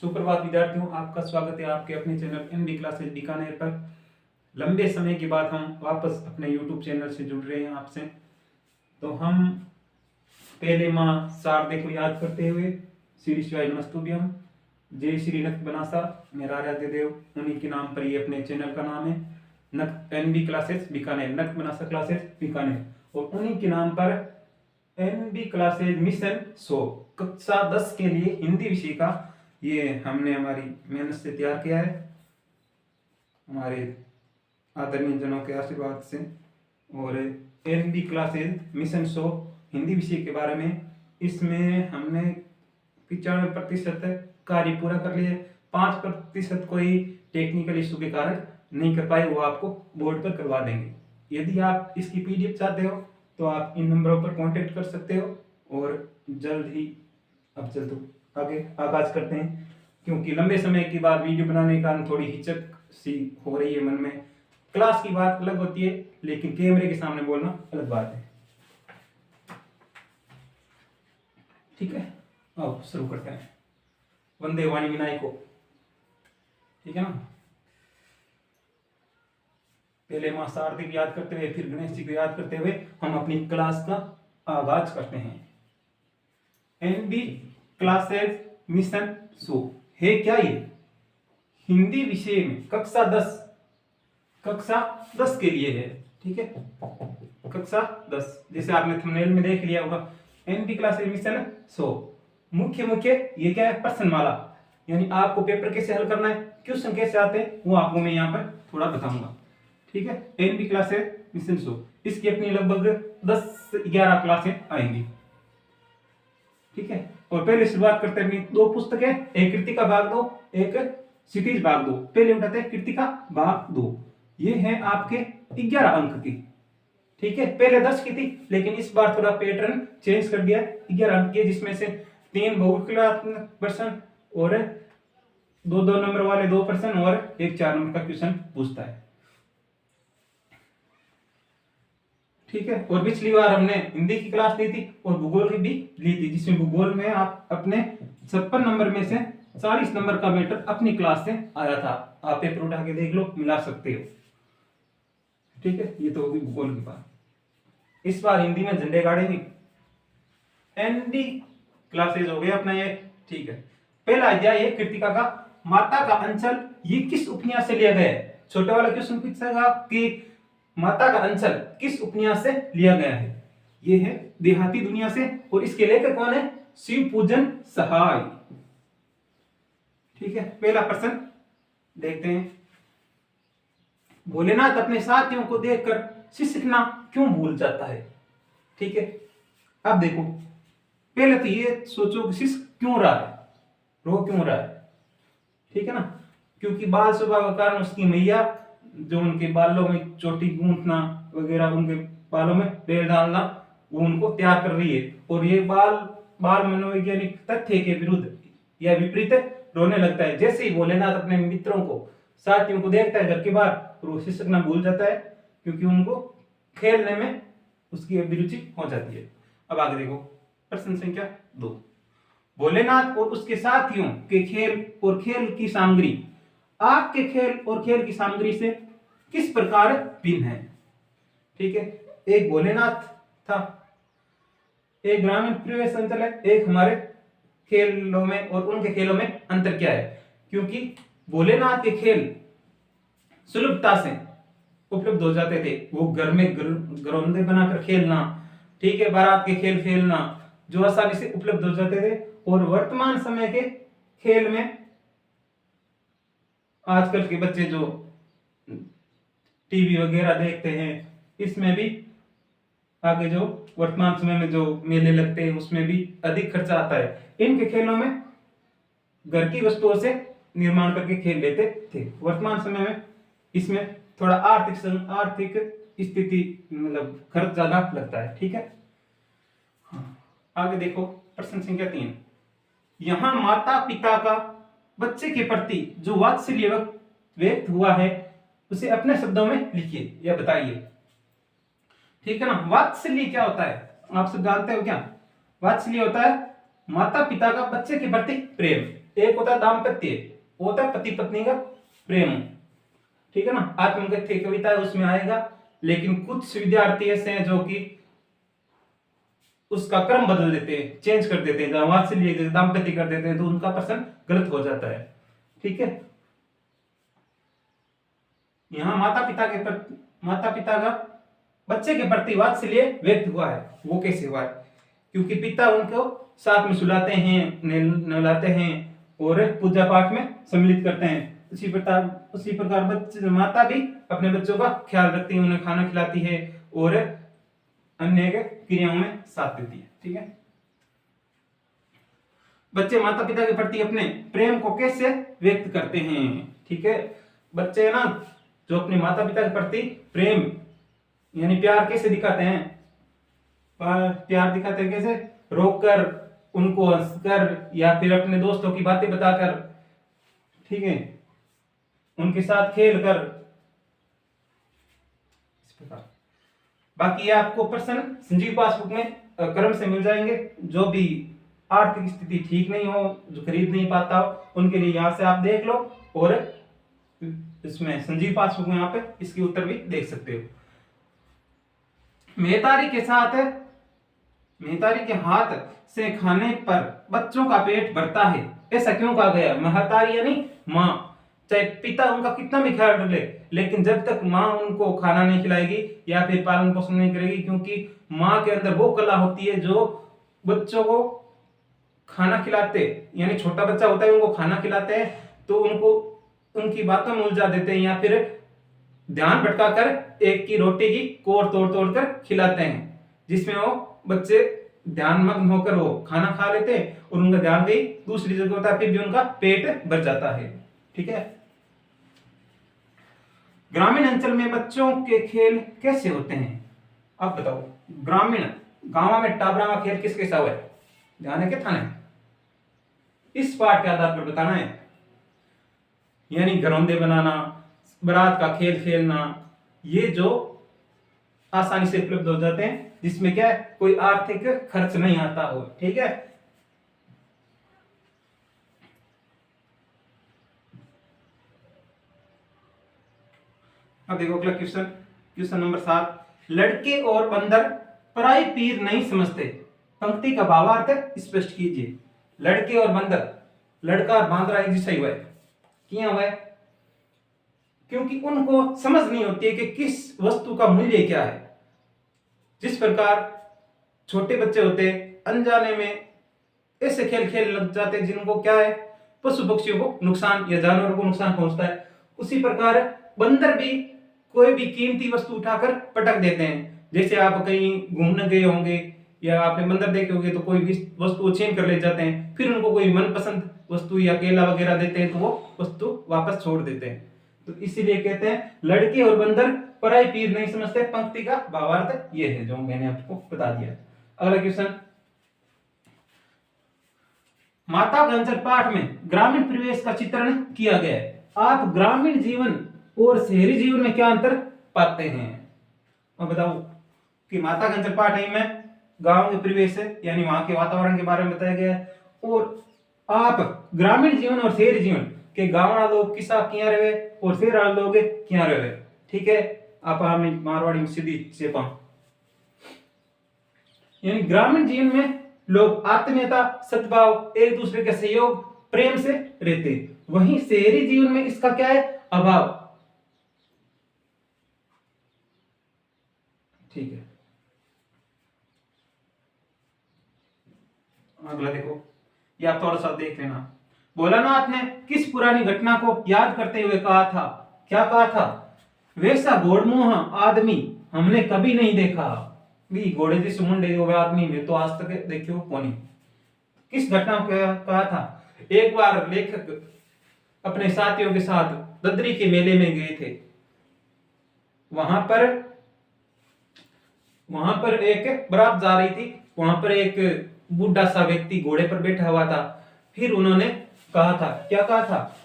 सुप्रभात विद्यार्थियों, आपका स्वागत है आपके अपने चैनल एनबी क्लासेस बीकानेर पर। लंबे समय के बाद हम वापस अपने यूट्यूब चैनल से जुड़ रहे हैं आपसे। तो हम पहले माँ शारदे को याद करते हुए श्री शिवाय नमस्तुभ्यम, जय श्री नक्त बनासा मेरा आराध्य देव, उन्हीं के नाम पर ये अपने चैनल का नाम है नक्त एनबी क्लासेस बीकानेर, नक्त बनासा क्लासेस बीकानेर। और उन्हीं के नाम पर एनबी क्लासेस मिशन 100 कक्षा 10 के लिए हिंदी विषय का ये हमने हमारी मेहनत से तैयार किया है, हमारे आदरणीय जनों के आशीर्वाद से। और एनबी क्लासेस मिशन 100 हिंदी विषय के बारे में इसमें हमने 95% कार्य पूरा कर लिए। 5% कोई टेक्निकल इशू के कारण नहीं कर पाए, वो आपको बोर्ड पर करवा देंगे। यदि आप इसकी पीडीएफ चाहते हो तो आप इन नंबरों पर कांटेक्ट कर सकते हो और जल्द ही आगे आगाज करते हैं, क्योंकि लंबे समय के बाद वीडियो बनाने के कारण थोड़ी हिचक सी हो रही है मन में। क्लास की बात अलग होती है, लेकिन कैमरे के सामने बोलना अलग बात है। ठीक है, अब शुरू करते हैं। वंदे वाणी विनायको, ठीक है ना। पहले मां शारदे को याद करते हुए फिर गणेश जी को याद करते हुए हम अपनी क्लास का आगाज करते हैं। एनबी क्लासेस मिशन 100 है क्या ये? हिंदी विषय में कक्षा 10 के लिए है। ठीक है, कक्षा 10, जैसे आपने थंबनेल में देख लिया होगा। एनबी क्लासेस मिशन 100 मुख्य ये क्या है? प्रश्नमाला, यानी आपको पेपर कैसे हल करना है, क्वेश्चन कैसे आते हैं, वो आपको मैं यहाँ पर थोड़ा बताऊंगा। ठीक है, एनबी क्लासेस मिशन 100 इसकी अपनी लगभग 10-11 क्लासें आएंगी। ठीक है, और पहले शुरुआत करते हैं 2 पुस्तकें, एक कृतिका भाग 2, एक क्षितिज भाग 2। पहले उठाते हैं कृतिका भाग 2, ये है आपके 11 अंक की। ठीक है, पहले 10 की थी, लेकिन इस बार थोड़ा पैटर्न चेंज कर दिया। 11 अंक की, जिसमें से 3 बहुविकलात्मक प्रश्न और 2 नंबर वाले 2 प्रश्न और एक 4 नंबर का क्वेश्चन पूछता है। ठीक है, और पिछली बार हमने हिंदी की क्लास ली थी और भूगोल की भी ली थी, जिसमें भूगोल में आप अपने 56 नंबर में से 40 नंबर का मैटर अपनी क्लास से आया था। आप पेपर उठा के देख लो, मिला सकते हो। ठीक है, ये तो होगी भूगोल की बात। इस बार हिंदी में झंडे गाड़ेंगे। एनडी क्लासेज हो गया अपना ये। ठीक है, पहला अध्याय है कृतिका का, माता का अंचल। ये किस उपन्यास से लिया गया है? छोटे वाला क्वेश्चन पूछेगा कि माता का अंचल किस उपन्यास से लिया गया है? ये है देहाती दुनिया से, और इसके लेखक कौन है? शिव पूजन सहाय। ठीक है, पहला प्रश्न देखते हैं। भोलेनाथ अपने साथियों को देखकर सिसकना क्यों भूल जाता है? ठीक है, अब देखो, पहले तो ये सोचो कि सिसक क्यों रहा है, रो क्यों रहा है। ठीक है ना, क्योंकि बाल स्वभाव के कारण उसकी मैया जो उनके बालों में चोटी गूंथना वगैरह, उनके बालों में तेल डालना, वो उनको तैयार कर रही है। और ये बाल मनोवैज्ञानिक तथ्य के विरुद्ध या विपरीत रोने लगता है। जैसे ही भोलेनाथ अपने मित्रों को, साथियों को देखता है घर के बाहर, तो वो सिसकना भूल जाता है, क्योंकि उनको खेलने में उसकी अभिरुचि हो जाती है। अब आगे देखो, प्रश्न संख्या 2। भोलेनाथ और उसके साथियों के खेल और खेल की सामग्री आपके खेल और खेल की सामग्री से किस प्रकार भिन्न है? ठीक है, एक भोलेनाथ था, एक ग्रामीण परिवेश अंचल है, एक हमारे खेलों में और उनके खेलों में अंतर क्या है? क्योंकि भोलेनाथ के खेल सुलभता से उपलब्ध हो जाते थे। वो घर में घरौंदे बनाकर खेलना, ठीक है, बारात के खेल खेलना, जो आसानी से उपलब्ध हो जाते थे। और वर्तमान समय के खेल में आजकल के बच्चे जो टीवी वगैरह देखते हैं, इसमें भी आगे जो वर्तमान समय में जो मेले लगते हैं, उसमें भी अधिक खर्चा आता है। इनके खेलों में घर की वस्तुओं से निर्माण करके खेल लेते थे। वर्तमान समय में इसमें थोड़ा आर्थिक स्थिति, मतलब खर्च ज्यादा लगता है। ठीक है, आगे देखो, प्रश्न संख्या 3। यहां माता पिता का बच्चे के प्रति जो वात्सल्य व्यक्त हुआ है, उसे अपने शब्दों में लिखिए या बताइए। ठीक है ना, वात्सल्य क्या होता है आप सब जानते हो क्या? वात्सल्य होता है माता पिता का बच्चे के प्रति प्रेम। एक होता है दाम्पत्य, वो होता है पति पत्नी का प्रेम, ठीक है ना। आत्मकथ्य कविता है उसमें आएगा। लेकिन कुछ विद्यार्थी ऐसे हैं जो कि उसका क्रम बदल देते हैं, चेंज कर देते हैं, वात्सल्य दाम्पत्य कर देते हैं, तो उनका प्रश्न गलत हो जाता है, ठीक है। यहाँ माता पिता का बच्चे के प्रति वात्सल्य व्यक्त हुआ है। वो कैसे हुआ है? क्योंकि पिता उनको साथ में सुलाते हैं, नहलाते हैं और पूजा पाठ में सम्मिलित करते हैं। उसी प्रकार बच्चे माता भी अपने बच्चों का ख्याल रखती है, उन्हें खाना खिलाती है और अन्य क्रियाओं में साथ देती है, ठीक है। बच्चे माता पिता के प्रति अपने प्रेम को कैसे व्यक्त करते हैं, ठीक है। बच्चे ना जो अपने माता पिता के प्रति प्रेम यानी प्यार कैसे दिखाते हैं? प्यार दिखाते हैं कैसे? रोककर, उनको हंसकर, या फिर अपने दोस्तों की बातें बताकर, ठीक है, उनके साथ खेल कर, इस प्रकार। बाकी ये आपको प्रश्न संजीव पासबुक में क्रम से मिल जाएंगे। जो भी आर्थिक स्थिति ठीक नहीं हो, जो खरीद नहीं पाता हो, उनके लिए यहाँ से आप देख लो, और इसमें संजीव पासबुक में आप इसके उत्तर भी देख सकते हो। मेहतारी के हाथ से खाने पर बच्चों का पेट भरता है, ऐसा क्यों कहा गया? महतारी यानी माँ, चाहे पिता उनका कितना भी ख्याल रख ले, लेकिन जब तक माँ उनको खाना नहीं खिलाएगी या फिर पालन पोषण नहीं करेगी, क्योंकि माँ के अंदर वो कला होती है जो बच्चों को खाना खिलाते, यानी छोटा बच्चा होता है उनको खाना खिलाते हैं तो उनको उनकी बातों में उलझा देते हैं, या फिर ध्यान भटकाकर एक की रोटी की कोर तोड़ तोड़ कर खिलाते हैं, जिसमें वो बच्चे ध्यान मग्न होकर वो खाना खा लेते हैं और उनका ध्यान कहीं दूसरी जगह होता है, फिर भी उनका पेट भर जाता है, ठीक है। ग्रामीण अंचल में बच्चों के खेल कैसे होते हैं? आप बताओ। ग्रामीण गांव में टाबरा का खेल किस कैसा हुआ है? ध्यान है क्या थाने? इस पाठ के आधार पर बताना है, यानी घरौंदे बनाना, बारात का खेल खेलना, ये जो आसानी से उपलब्ध हो जाते हैं, जिसमें क्या है कोई आर्थिक खर्च नहीं आता हो, ठीक है। अब देखो अगला क्वेश्चन नंबर 7। लड़के और बंदर पराई पीर नहीं समझते, पंक्ति का भावार्थ स्पष्ट कीजिए। लड़के और बंदर, लड़का और बांदरा एक जैसा ही हुआ है, क्यों हुआ है? क्योंकि उनको समझ नहीं होती है कि किस वस्तु का मूल्य क्या है। जिस प्रकार छोटे बच्चे होते अनजाने में ऐसे खेल खेल लग जाते हैं जिनको क्या है पशु पक्षियों को नुकसान या जानवरों को नुकसान पहुंचता है, उसी प्रकार बंदर भी कोई भी कीमती वस्तु उठाकर पटक देते हैं। जैसे आप कहीं घूमने गए होंगे या आपने बंदर देखे होंगे तो कोई भी वस्तु छीन कर ले जाते हैं, फिर उनको कोई मनपसंद वस्तु या केला वगैरह देते हैं तो वो वस्तु वापस छोड़ देते हैं। तो इसीलिए कहते हैं लड़के और बंदर पराई पीर नहीं समझते, पंक्ति का भावार्थ ये है जो मैंने आपको बता दिया। अगला क्वेश्चन, माता का अंचल पाठ में ग्रामीण परिवेश का चित्रण किया गया है। आप ग्रामीण जीवन और शहरी जीवन में क्या अंतर पाते हैं? और बताओ कि माता का अंचल पाठ है में गांव के परिवेश है यानी वहां के वातावरण के बारे में बताया गया है, और आप ग्रामीण जीवन और शहरी जीवन के गांव वाला लोग किसा किया रहे और शहर वाले लोग किया रहे, ठीक है। आप हमें मारवाड़ी में सीधी चेपा, यानी ग्रामीण जीवन में लोग आत्मीयता, सद्भाव, एक दूसरे के सहयोग, प्रेम से रहते, वहीं शहरी जीवन में इसका क्या है? अभाव, ठीक है। अगला देखो, ये आप थोड़ा सा देख लेना। भोलानाथ ने किस पुरानी घटना को याद करते हुए कहा था? क्या कहा था? वैसा घोड़मुंह आदमी हमने कभी नहीं देखा। भी घोड़े जैसे मुंडे हुए आदमी में तो आज तक देखियो कौन? किस घटना को कहा था? एक बार लेखक अपने साथियों के साथ ददरी के मेले में गए थे। वहां पर एक बारात जा रही थी, वहां पर एक बूढ़ा सा व्यक्ति घोड़े पर बैठा हुआ था। फिर उन्होंने कहा था, क्या कहा था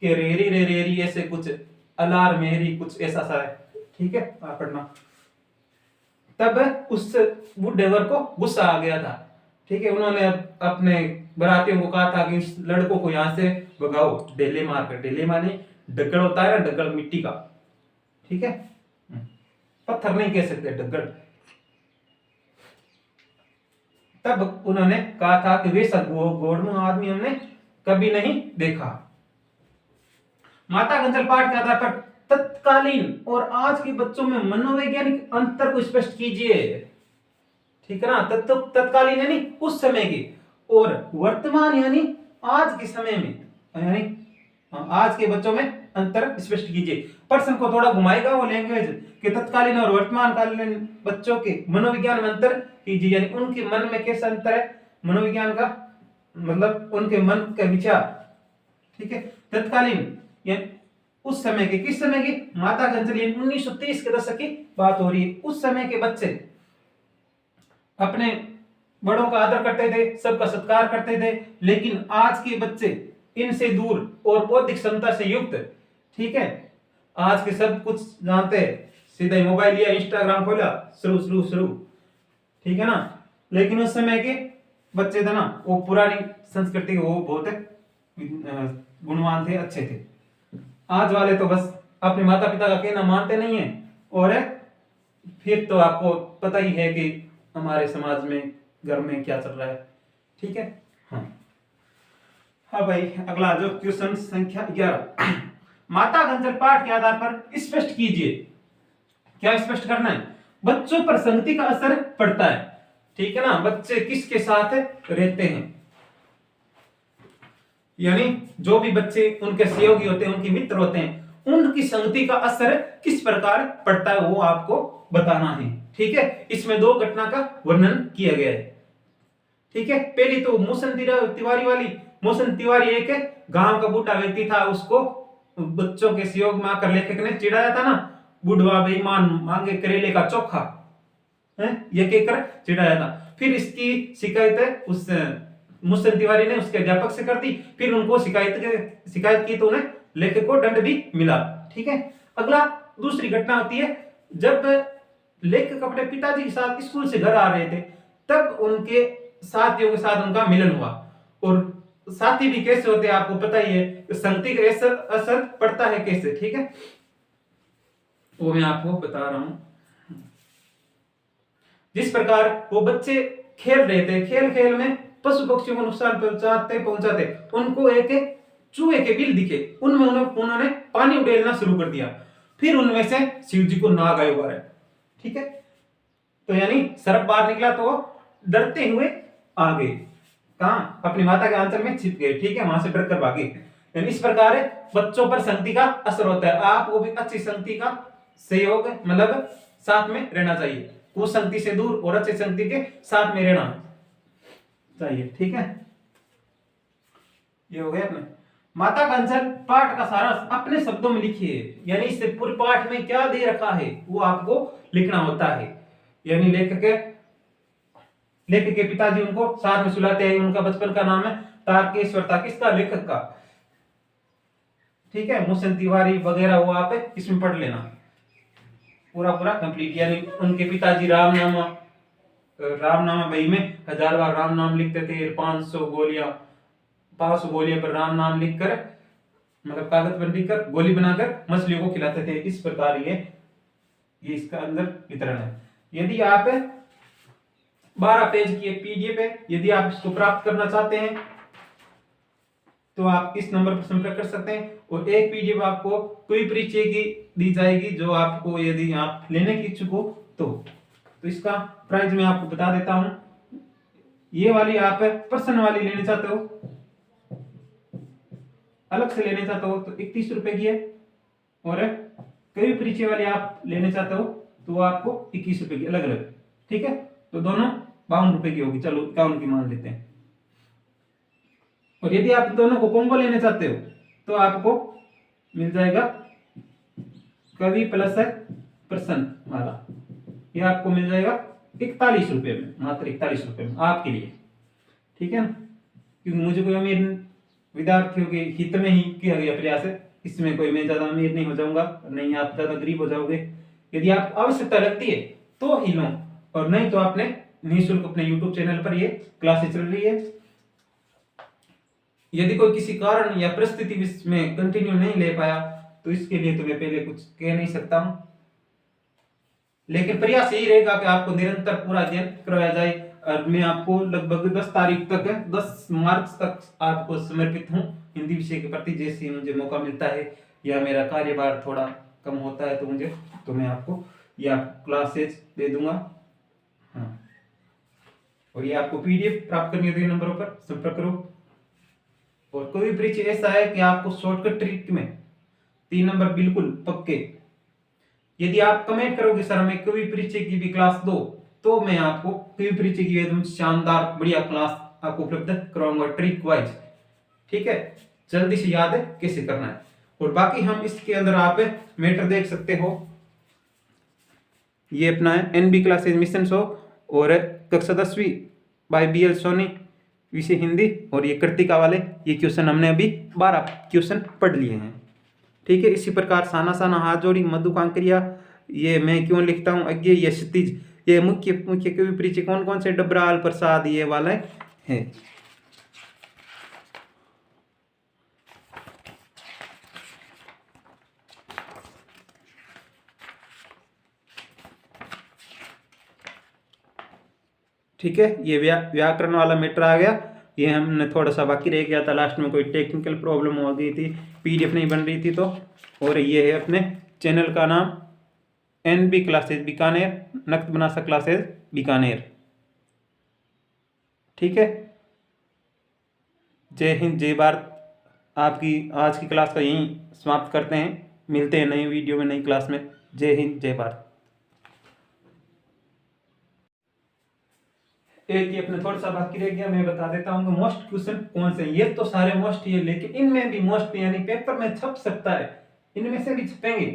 कि रेरी रे रेरी ऐसे कुछ अलार मेरी कुछ ऐसा सा है, ठीक है, आप पढ़ना। तब उस बूढ़े वर को गुस्सा आ गया था, ठीक है। उन्होंने अपने बरातियों को कहा था कि इस लड़कों को यहाँ से भगाओ ढेले मार कर। ढेले माने ढक्कड़ होता है ना, ढक्कड़ मिट्टी का, ठीक है, पत्थर नहीं कह सकते, ढक्कड़। तब उन्होंने कहा था कि वैसा गोड़मू आदमी हमने कभी नहीं देखा। माता गंजल पाठ के आधार पर तत्कालीन और आज के बच्चों में मनोवैज्ञानिक अंतर को स्पष्ट कीजिए। ठीक है ना, तत्कालीन यानी उस समय की, और वर्तमान यानी आज के समय में, यानी आज के बच्चों में अंतर स्पष्ट कीजिए। प्रश्न को थोड़ा घुमाएगा वो लैंग्वेज के तत्कालीन और वर्तमान कालीन बच्चों के मनोविज्ञान में अंतर कीजिए, यानी उनके मन में कैसा अंतर है, मनोविज्ञान का मतलब उनके मन का विचार। ठीक है, तत्कालीन यानी उस समय के, किस समय की, माता गंजल 1930 के दशक की बात हो रही है। उस समय के बच्चे अपने बड़ों का आदर करते थे, सबका सत्कार करते थे, लेकिन आज के बच्चे इनसे दूर और बौद्धिक क्षमता से युक्त, ठीक है, आज के सब कुछ जानते हैं, सीधा मोबाइल लिया, इंस्टाग्राम खोला, शुरू शुरू शुरू, ठीक है ना। लेकिन उस समय के बच्चे थे ना, वो पुरानी संस्कृति के वो बहुत गुणवान थे, अच्छे थे। आज वाले तो बस अपने माता पिता का कहना मानते नहीं है, और फिर तो आपको पता ही है कि हमारे समाज में, घर में क्या चल रहा है। ठीक है, हाँ भाई, अगला जो क्वेश्चन संख्या 11, माता गंजल पाठ के आधार पर स्पष्ट कीजिए। क्या स्पष्ट करना है, बच्चों पर संगति का असर पड़ता है। ठीक है ना, बच्चे किसके साथ रहते हैं, यानी जो भी बच्चे उनके सहयोगी होते हैं, उनके मित्र होते हैं, उनकी संगति का असर किस प्रकार पड़ता है वो आपको बताना है। ठीक है, इसमें दो घटना का वर्णन किया गया है। ठीक है, पहली तो मोहसन तिवारी वाली। मोहसन तिवारी एक गांव का बूढ़ा व्यक्ति था, उसको बच्चों के सहयोग में आकर लेखक ने चिढ़ाया था ना, बुढ़वा बेईमान मांगे करेले का चोखा, ये कहकर चिढ़ाया था। फिर इसकी शिकायत उस मोहसन तिवारी ने उसके अध्यापक से कर दी, फिर उनको शिकायत की तो उन्हें लेखक को दंड भी मिला। ठीक है, अगला दूसरी घटना होती है, जब लेखक अपने पिताजी के साथ स्कूल से घर आ रहे थे, तब उनके साथियों के साथ उनका मिलन हुआ। और साथी भी कैसे होते हैं आपको पता ही है, संगति का असर पड़ता है कैसे। ठीक है, वो मैं आपको बता रहा हूं। जिस प्रकार वो बच्चे खेल रहे थे, खेल खेल में पशु पक्षियों को नुकसान पहुंचाते उनको एक चूहे के बिल दिखे, उनमें उन्होंने पानी उड़ेलना शुरू कर दिया, फिर उनमें से शिव जी को नाग आए उबारे। ठीक है, तो यानी सर्प बाहर निकला तो डरते हुए आगे कहा, अपनी माता के आंचल में छिप गए। ठीक है, वहां से डर कर भागे। यानी इस प्रकार बच्चों पर संगति का असर होता है। आपको भी अच्छी संगति का सहयोग मतलब साथ में रहना चाहिए, कुसंगति से दूर और अच्छी संगति के साथ में रहना चाहिए। ठीक है, ये हो गया अपने माता का अंचल पाठ का सारांश अपने शब्दों में लिखिए। यानी इससे पूरे पाठ में क्या दे रखा है वो आपको लिखना होता है। यानी लेखक के पिताजी उनको साथ में सुलाते हैं, उनका बचपन का नाम है तारकेश्वर था, किसका, लेखक का। ठीक है, मोहसन तिवारी वगैरह वो आप इसमें पढ़ लेना पूरा कंप्लीट। यानी उनके पिताजी रामनामा बही में 1000 बार राम नाम लिखते थे, 500 गोलियां पर राम नाम लिखकर, मतलब कागज पर लिखकर गोली बनाकर मछलियों को खिलाते थे। इस प्रकार ये इसका अंदर वितरण है। यदि आप 12 पेज की पीडीएफ है, यदि आप इसको प्राप्त करना चाहते हैं तो आप इस नंबर पर संपर्क कर सकते हैं। और एक पीडीएफ आपको कोई परिचय की दी जाएगी, जो आपको यदि आप लेने की इच्छुक हो तो इसका प्राइस मैं आपको बता देता हूं। ये वाली आप पर्सन वाली लेने चाहते हो, अलग से लेने चाहते हो तो 31 रुपए की है, और कई परिचय वाली आप लेने चाहते हो तो आपको 21 रुपए की अलग अलग। ठीक है, तो दोनों 52 रुपए की होगी, चलो 51 की मान लेते हैं। और यदि आप दोनों को कॉम्बो लेने चाहते हो तो आपको मिल जाएगा कवि प्लस प्रसन्न वाला, ये आपको मिल जाएगा 41 रुपए में, मात्र 41 रुपए में आपके लिए। ठीक है ना, क्योंकि मुझे कोई अमीर विद्यार्थियों के हित में ही किया गया प्रयास है, इसमें कोई मैं ज्यादा अमीर नहीं हो जाऊंगा, नहीं आप ज्यादा गरीब हो जाओगे। यदि आप आवश्यकता लगती है तो ही लो, और नहीं तो आपने निःशुल्क अपने YouTube चैनल पर ये क्लासेस चल रही है, यदि कोई किसी कारण या परिस्थिति में कंटिन्यू नहीं ले पाया तो इसके लिए तो मैं पहले कुछ कह नहीं सकता हूं, लेकिन प्रयास यही रहेगा कि आपको निरंतर पूरा अध्ययन करवाया जाए। और मैं आपको लगभग 10 तारीख तक 10 मार्च तक आपको समर्पित हूं हिंदी विषय के प्रति। जैसे मुझे मौका मिलता है या मेरा कार्यभार थोड़ा कम होता है तो मैं आपको या क्लासेज दे दूंगा। हाँ, और ये आपको पीडीएफ प्राप्त करनी है नंबरों पर संपर्क करो। और कोई भी परीक्षा ऐसा है कि आपको शॉर्टकट ट्रिक में 3 नंबर बिल्कुल पक्के, यदि आप कमेंट करोगे सर हमें कोई परीक्षा की भी क्लास दो, तो मैं आपको कोई परीक्षा की एकदम शानदार बढ़िया क्लास आपको उपलब्ध करवाऊंगा ट्रिक वाइज। ठीक है, जल्दी से याद है कैसे करना है। और बाकी हम इसके अंदर आप मैटर देख सकते हो, ये अपना है एनबी क्लासेज मिशन शो और कक्षा 10वीं बाय बीएल सोनी विषय हिंदी। और ये कृतिका वाले ये क्वेश्चन हमने अभी 12 क्वेश्चन पढ़ लिए हैं। ठीक है, इसी प्रकार साना साना हाथ जोड़ी मधु कांकरिया, ये मैं क्यों लिखता हूँ अज्ञे, ये क्षितिज, ये मुख्य मुख्य कवि परिचय कौन कौन से, डबराल प्रसाद, ये वाला है। ठीक है, ये व्याकरण वाला मैटर आ गया। ये हमने थोड़ा सा बाकी रह गया था, लास्ट में कोई टेक्निकल प्रॉब्लम हो गई थी, पीडीएफ नहीं बन रही थी तो। और ये है अपने चैनल का नाम एनबी क्लासेज बीकानेर, नक्त बनासा क्लासेज बीकानेर। ठीक है, जय हिंद जय भारत। आपकी आज की क्लास का यहीं समाप्त करते हैं, मिलते हैं नई वीडियो में नई क्लास में। जय हिंद जय भारत। एक ये अपने थोड़ा सा बाकी रह गया, मैं बता देता हूँ मोस्ट क्वेश्चन कौन से। ये तो सारे मोस्ट ही है, लेकिन इनमें भी मोस्ट यानी पेपर में छप सकता है, इनमें से भी छपेंगे,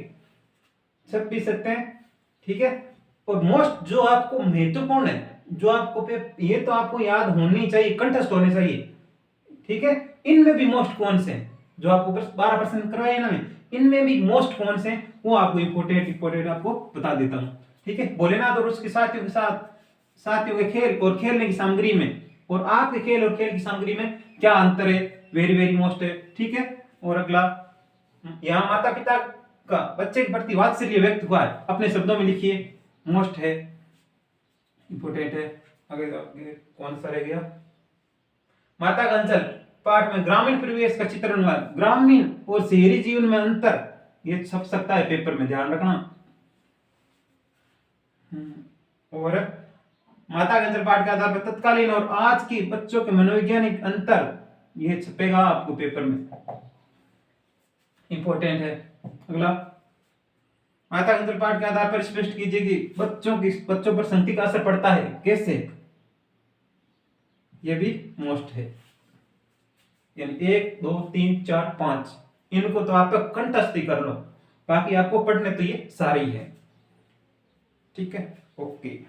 छप भी सकते हैं। ठीक है, और मोस्ट जो आपको महत्वपूर्ण है, जो आपको ये तो आपको याद होनी चाहिए, कंठस्थ होने चाहिए। ठीक है, इनमें भी मोस्ट कौन से हैं जो आपको 12% करवाए ना, मैं इनमें भी मोस्ट कौन से हैं वो आपको इंपोर्टेंट आपको बता देता हूँ। ठीक है, भोलेनाथ और उसके साथियों के साथियों के खेल और खेलने की सामग्री में और आपके खेल और खेल की सामग्री में क्या अंतर है, वेरी वेरी मोस्ट है। ठीक है, और अगला यहाँ माता पिता का बच्चे के प्रति वात्सल्य व्यक्त हुआ है, अपने शब्दों में लिखिए, मोस्ट है, इंपोर्टेंट है। आगे कौन सा रह गया, माता का अंचल पाठ में ग्रामीण परिवेश का चित्रण हुआ, ग्रामीण और शहरी जीवन में अंतर, ये छप सकता है पेपर में, ध्यान रखना। और माता गंजल पाठ के आधार पर तत्कालीन और आज की बच्चों के मनोवैज्ञानिक अंतर, ये छपेगा आपको पेपर में, इंपॉर्टेंट है। अगला माता गंजल पाठ के आधार पर स्पष्ट कीजिए कि बच्चों पर संगति का असर पड़ता है, कैसे, ये भी मोस्ट है। यानी 1 2 3 4 5 इनको तो आप कंठस्थ कर लो, बाकी आपको पढ़ने तो ये सारे ही है। ठीक है, ओके।